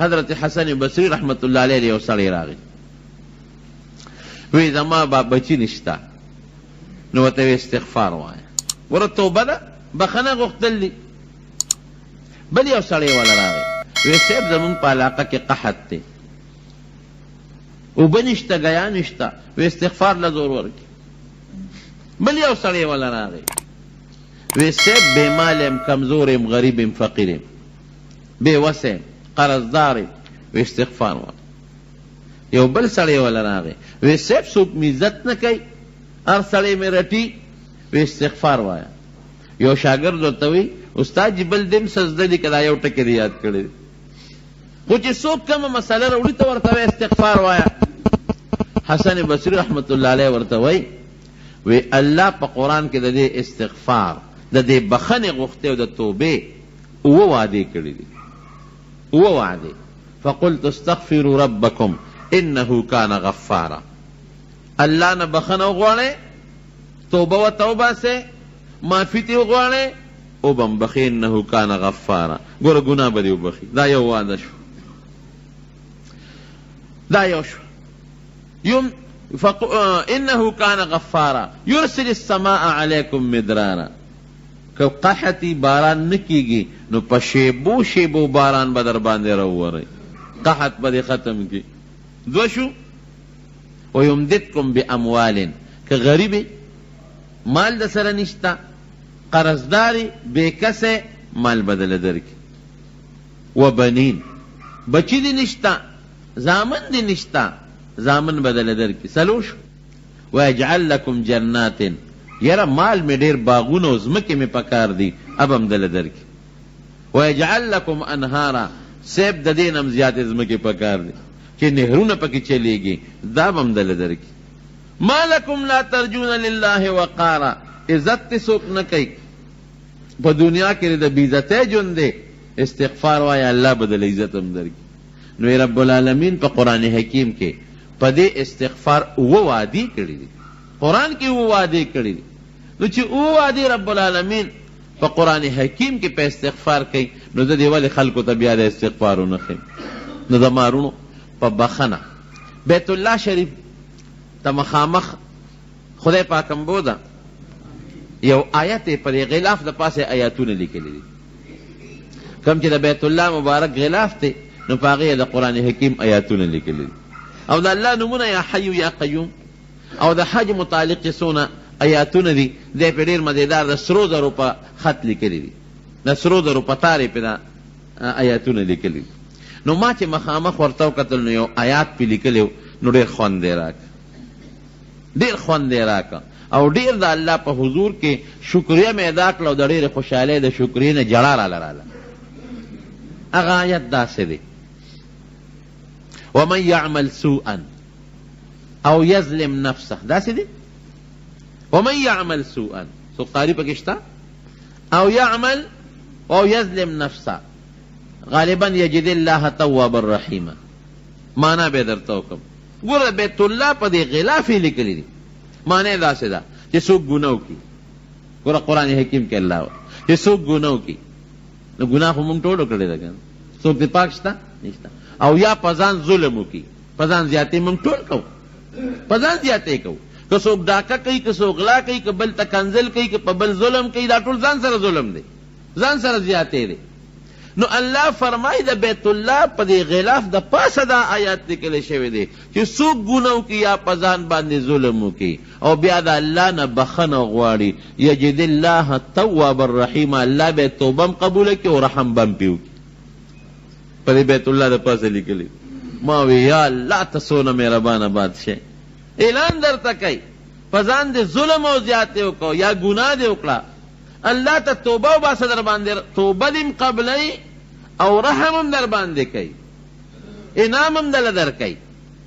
حضرت حسن بصری رحمت الله علیه یو سړی راغی وی زما بچی نشتا نو ورته استغفار وایه ور توبه ده بخنه غوښتل دي. بل یو سړی ولا راغی وی صاحب زمون په علاقه کې قحط دی اوبه نشته ګیا نشته وی استغفار له زور ورکړي. بل یو سړی ولا راغی وی صاحب بے مال ام کمزور ام غریب ام فقیر ام بے وس ام قرضدار ام وی استغفار وایه. یو بل سړی ولا راغی وی صاحب څوک مې عزت نه کوي هر سړی مې رټي وی استغفار وایه. یو شاګرد ورته وی استاد جی بل دم سجده دي کدا یو ټکی دی یاد کړی خو چې څوک کومه مسله راوړي ته ورته استغفار وایه. حسن بصری رحمت الله علیه ورته وی الله په قرآن کې د دې استغفار د دې بخنې غوښتې او د توبې اوه وعدې کړي دي اوه وعدې. فقلت استغفروا ربکم انه کان غفارا. الله نه بخنه وغواړئ توبه و توبه سے معافی تی وغواړئ او بم بخي انه کان غفارا. ګوره ګناه به دې وبخي. دا یو وعده شو دا یو شو. انه کان غفارا یرسل السماء علیکم مدرارا. که قحطی باران نکیگی نو په شیبو شیبو باران به در باندې راووري قحط به ختم کی. دو شو ویمددکم باموال. که غریبی مال د سره نشتا قرضداری بے کسے مال بدل درکی. و بنین بچی دی نشتا زامن دی نشتا زامن بدل درکی. سلوش ویجعل لکم جنات. یرا مال میں ډیر باغون او زمکه میں پکار دی اب هم دل درکی. ویجعل لکم انهارا. سیب د دینم زیات زمکه پکار دی چې نهرونه پکې چلیږي دا هم دل درکی. ما لکم لا ترجون لله وقارا. عزت سوک نہ کئی په دنیا کې د بیزته جون دے استغفار وایا الله بدل عزت هم درکی. نو رب العالمین په قران حکیم کې په دې استغفار او وعده کړی دي. قران کې او وعده کړی دي. نو چې او وعده رب العالمین په قران حکیم کې په استغفار کوي نو د دې ول خلکو ته بیا د استغفار نه خیم. نو د مارونو په بخنه بیت الله شریف ته مخامخ خدای پاکم بودا یو آیت پر غلاف د پاسه آیاتونه لیکلي دي. کم چې د بیت الله مبارک غلاف ته نو پاغه د قران حکیم آیاتونه لیکلي دي. او د الله نمونه یا حی یا قیوم او د حج متعلق سونه آیاتونه دي. د ډېر مزیدار د سرو زرو په خط لیکلي دي. د سرو زرو په تارې په آیاتونه لیکلي. نو ما چې مخامخ ورته کتل نو یو آیات په لیکلو نو ډېر خوند دی راک ډېر خوند دی راک او ډېر د الله په حضور کې شکریا مې ادا کړه او د ډېرې خوشحالۍ د شکرې نه جړا راله. هغه آیت داسې دی ومن یعمل سوءا او یظلم نفسه. داسې دی ومن یعمل سوءا سو قاری پکې شته او یعمل او یظلم نفسه غالبا یجد الله توابا الرحیما. مانا به درته وکم. ګوره بیت الله په دې غلاف لیکلی دي. معنی داسې ده چې څوک ګناه وکړي. ګوره قرآن حکیم کې الله چې څوک ګناه وکړي نو ګناه خو موږ ټولو کړی ده که څوک دې پاک شته نشته. او یا په ځان ظلم وکړي په ځان زیاتې موږ ټول کوو په ځان زیاتې کوو. که څوک ډاکه کوي که څوک غلا کوي که بل ته کنځل کوي که په بل ظلم کوي دا ټول ځان سره ظلم دی ځان سره زیاتې دی. نو الله فرمای د بیت الله په دې غلاف د پاسه دا آیات لیکل شوی دی چې څوک ګناه وکړي یا په ځان باندې ظلم وکړي او بیا د الله نه بخنه غواړي یجد الله توابا الرحیما. الله به توبه هم قبوله کړي او رحم به هم پې وکړي. په دې بیت الله د پاسه لیکلي. ما وی یا الله ته څونه مهربانه بادشاه اعلان درته کوي په ځان دې ظلم او زیاتې وکړو یا ګناه دې وکړه الله ته توبه وباسه در باندې توبه دې قبلوي او رحم هم در باندې کوي انعام هم دله در کوي.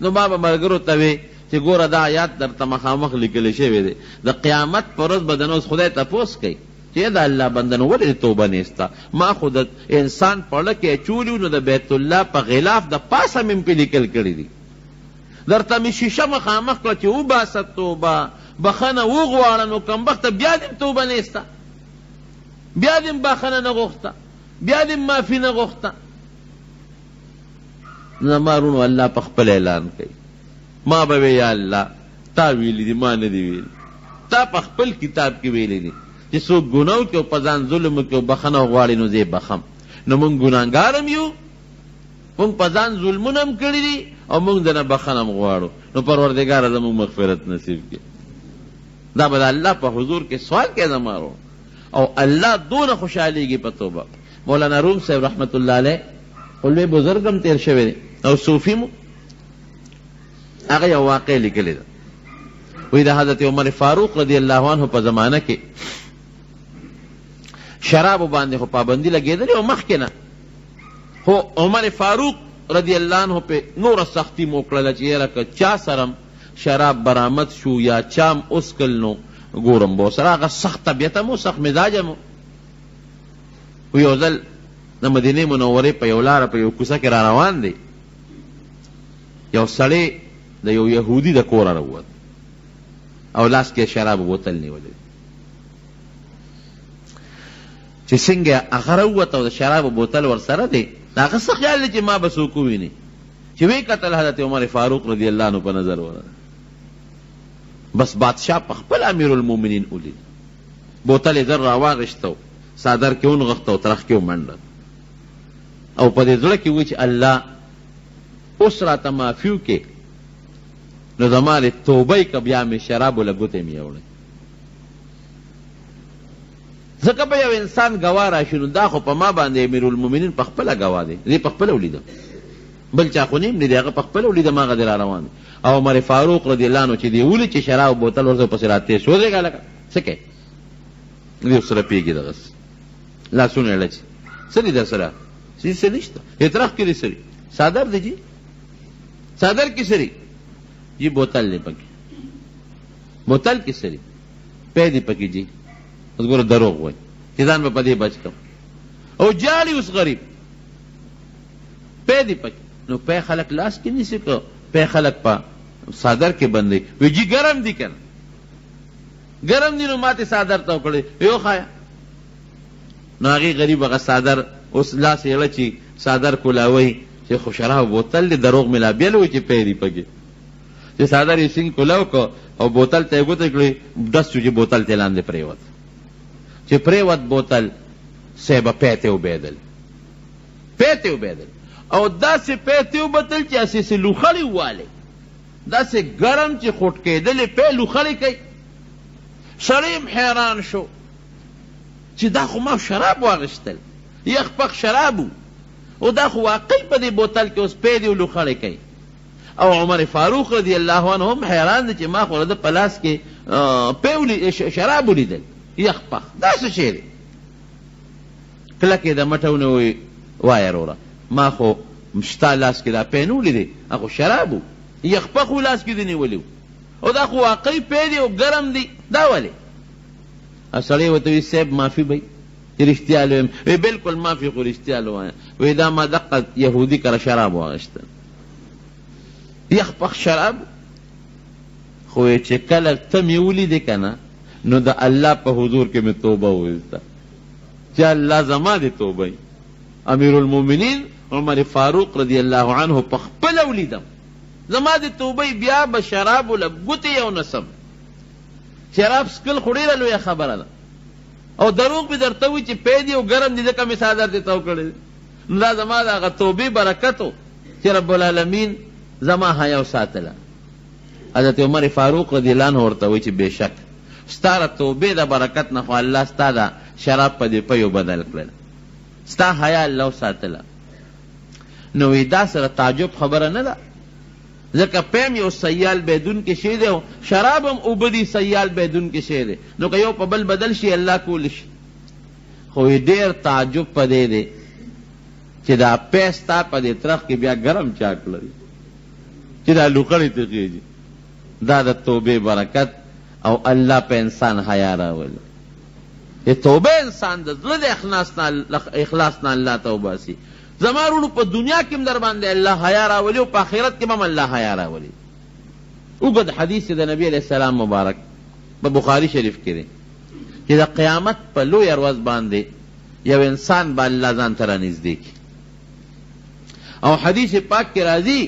نو ما به ملګرو ته وی چې ګوره دا آیات درته مخامخ لیکلی شوی دی د قیامت په ورځ به د نو خدای تپوس کوي چې د الله بندنو ولې توبه نیسته. ما خو د انسان پړه کې اچولي نو د بیت الله په غلاف د پاسه مې پې لیکل کړي دي. درته مې شیشه مخامخ کړه چې وباسه توبه بخنه وغواړه نو کمبخته بیا دې توبه نیسته بیا دې بخنه نه غوښته بیا دې معافي نه غوښته. زمارونو الله په خپل اعلان کوي ما به یا الله تا ویلی دي ما نه دی ویلی تا په خپل کتاب کې ویلی دي چې څوک ګناه کوي او په ځان ظلم کوي او بخښنه غواړي نو زه یې بخم نو موږ ګناهګار هم یو موږ په ځان ظلمونه هم کړي دي او موږ دنه بخښنه هم غواړو نو پروردګاره زموږ مغفرت نصیب کړي دا به د الله په حضور کې سوال کوي زمارو او الله دونه خوشحالیږي په توبه مولانا روم صاحب رحمت الله علیه لوی بزرګ هم تیر شوی دی او صوفي مو هغه یو واقع لیکلی ده وی د حضرت عمر فاروق رضی الله عنه په زمانه کې شرابو باندې خو پابندي لګېدلې او مخکې نه خو عمر فاروق رضی الله عنه په نوره سختي مو کړله چې یاره که چا سره شراب برآمد شو یا چام اسکل نو ګورم به ورسره هغه سخت طبیعته مو سخت مزاجه مو و یو ځل د مدینې منورې په یو لاره په یو کوڅه کې را روان دی یو سړی د یو یهودي د کوره راووت او لاس کې شراب بوتل نیولی چې څنګه هغه راووت او د شرابو بوتل ورسره دی د هغه څه خیال دی چې ما به څوک وویني چې وی کتل حضرت عمر فاروق رضی الله عنه په نظر ورغله بس بادشاہ په خپل امیر المؤمنین ولید بوتل یې زر راواغېسته صادر کې ونغښته او ترخ کې ومنډه او په دې زړه کې وی چې الله اوس راته معافي وکړي نو زما د توبې که بیا مې شرابو له ګوتې مې یوړی ځکه به یو انسان ګواه راشي نو دا خو په ما باندې امیر المؤمنین په خپله ګواه دی دې په خپله ولیده بل چا خو نیم نه دی هغه په خپله ولیده ما هغه دی را روان دی او عمر فاروق رضی الله عنه چې دی ولید چې شراب بوتل ورته پسې راتېر شو ودرېږه لکه څه کوې دې ورسره پېږي دغسې لاسونه یې لچي څه دي در سره څه نشته اعتراف کړي سړي صادر دی جی صادر کې سړي جی بوتل دی پکې بوتل کې سړي پی دی پکې جی اوس ګوره دروغ وایي چې ځان به په دې بچ کړم او جالي اوس غریب پی دی پکې نو پی خلک لاس کې نیسي که پی خلک په صادر کې بندوي وی جی ګرم دی که نه ګرم دی نو ماتې صادر ته وکړی یو خایا نو هغې غریب هغه صادر اوس لاس یې اړه چې صادر کولاوی چې خو شراب بوتل دی دروغ مې لا بیل وی چې پی دی پکې چې صادر یې سینګ کولاو که او بوتل ته یې ګوته کړې ډس شو چې بوتل ته لاندې پرېوت چې پرېوت بوتل صاحبه پی ته وبېدل پی ته وبېدل او داسې پی ته وبتل چې هسې لوخړې ووالې داسې ګرم چې خوټ کېدلې پی لوخړې کوي سړی هم حیران شو چې دا خو ما شراب واغشتل یخ پخ شرابو او دا خو واقعي په دې بوتل کې اوس پی دی و لوخړې کوي او عمر فاروق رضی الله عنه هم حیران دی چې ما خو د په لاس کې شراب ولیدل یخ پخ دا څه شی دی کله کې د مټونه وایي وایه وروره ما خو ستا لاس کې دا پی نه ولیدې هغه شراب و یخ پخ و لاس کې دې نیولی او دا خو واقعي پی دی او ګرم دی دا ولې سړی ورته وي صاحب معافي به چې رښتیا لویم وی بلکل معافي خو رښتیا لوایم وی دا ما دقه یهودي کره شراب واغېستل یخ پخ شراب خو چې کله ته مې ولیدې که نه نو د الله په حضور کې مې توبه وویسته چې الله زما دې توبه امیر المؤمنین عمر فاروق رضی الله عنه په خپله ولیدم زما دې توبه بیا به شرابو له ګوتې یو نسم شراب سکل خو ډېره لویه خبره ده او دروغ مې درته وي چې پی دی او ګرم دی ځکه مې صادر دې تو کړی نو دا زما د هغه توبې برکت و چې رب العالمین زما حیا وساتله حضرت عمر فاروق رضی الله عنه ورته وایي چې بېشک ستا د توبې د برکت نه خو الله ستا د شراب په دې پیو بدل کړل ستا حیا الله وساتله نو وی دا سره تعجب خبره نه ده ځکه پیم یو سیال بیدون کې شی دی او شراب هم اوبه دي سیال بیدون کې شی دی نو که یو په بل بدل شي الله کولی شي خو ډېر تعجب په دې دی چې دا پی ستا په دې ترخ کې بیا ګرم چا کړی چې دا لوخړې ته خېږي دا د توبې برکت او الله په انسان حیا راولي چې توبه انسان د زړه د اخلاص نه الله ته وباسي زما وروڼو په دنیا کې هم در باندې الله حیا راولي او په آخرت کې هم الله حیا راولي اوږد حدیث د نبی علیه السلام مبارک په بخاري شریف کې دی چې د قیامت په لویه ورځ باندې یو انسان به الله ځان ته رانږدې کړي او حدیث پاک کې راځي